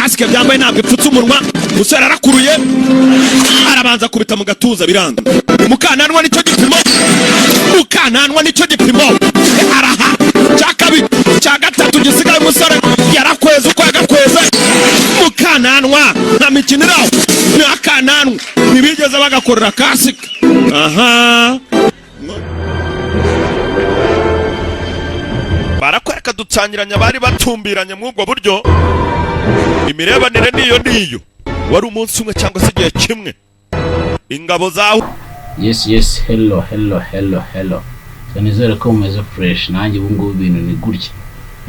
kasike byambaye ntabwo ipfutse umunwa musore arakuruye arabanza kubita mu gatuza biranga mukananwa nicyo gipimo araha cyakabi cyagatatu gisigaye musore yarakweza uko yagakweza mukananwa nta mikinira n'akananwa ntibigeze bagakorera kasike aha barakwereka dutsangiranya bari batumbiranye mu ubwo buryo imirebanire niyo wari umunsi umwe cyangwa se igihe kimwe ingabo zaho yes hello nizere ko mumeze fresh nanjye ubu ngubu ibintu ni gutya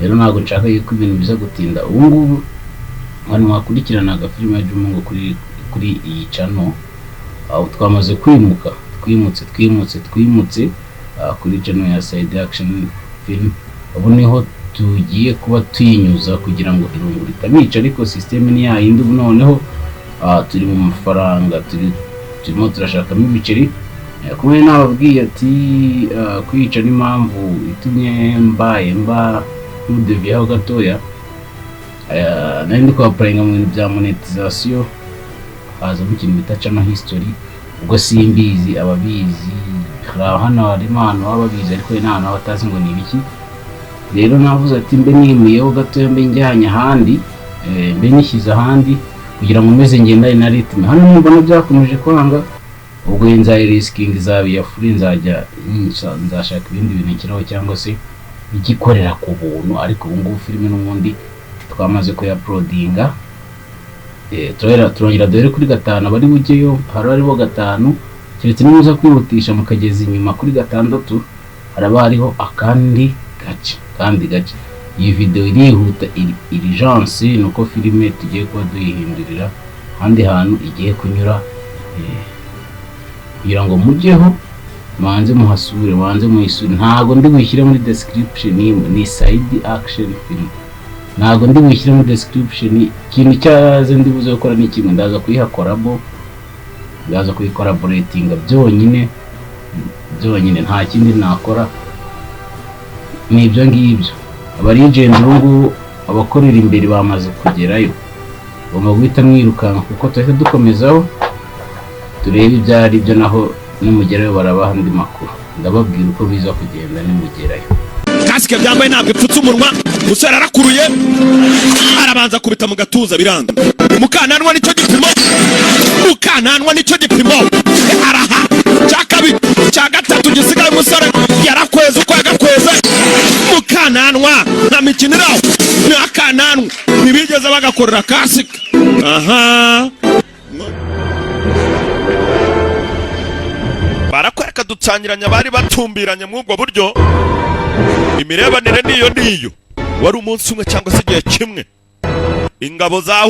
rero ntabwo nshaka yuko ibintu biza gutinda ubu ngubu hano mwakurikiranaga filime ya Jumongo kuri iyi channel aho twamaze twimutse kuri channel ya Side Action Film ubu niho tugiye kuba tuyinyuza kugira ngo irungu ritabica ariko system ni yayindi ubu noneho turi mu mafaranga turimo turashakamo ibiceri kumwe nababwiye ati kwica n'impamvu itumye mba n'udeviyaho gatoya nari ndi kwapulayinga mu bintu bya monetization haza mu kintu bita channel history ubwo simbizi ababizi hano harimo abantu bababizi ariko nta hantu batazi ngo ni ibiki rero navuze ati mbe nimuyeho gatoya mbe njyanye ahandi mbe nishyize ahandi kugira ngo meze ngendane na ritme hano mbona byakomeje kwanga ubwo nzaye risking zabiya free nzashaka ibindi bintu kiraho cyangwa se igikorera ku buntu ariko ubu ngubu filime n'ubundi twamaze ko uploadinga turongera dore kuri 5 bari bugeyo hariho 5 kiretse nimuza kwihutisha mukageza inyuma kuri 6 haraba hariho akandi gace iyi video irihuta urgence nuko filime tugiye kuba duhindurira handi hantu igiye kunyura kugira ngo mujyeho manze muhasure muyisure ntago ndi gushyira muri description ni Side Action Film ntago ndi gushyira muri description ikintu cyaze ndi buze gukora ni kimwe ndaza kuyihakoramo ndaza kuyikoraboratinga byonyine nta kindi nakora ni ibyo ngibyo abarigende ubu abakorera imbere bamaze kugerayo bagomba guhita mwirukanka kuko tuhita dukomezaho turebe ibyari byo naho nimugerayo barabaha andi makuru ndababwira uko biza kugenda nimugerayo kasike byambaye ntabwo ipfutse umunwa musore arakuruye arabanza kubita mu gatuza biranga mukananwa nicyo gipimo araha cyakabi cyagatatu gisigaye musore yarakweza uko yagakweza mukananwa nta mikinira n'akananwa ntibigeze bagakorera kasike aha barakwereka dutsangiranya bari batumbiranye mu ubwo buryo imirebanire niyo wari umunsi umwe cyangwa se igihe kimwe ingabo zaho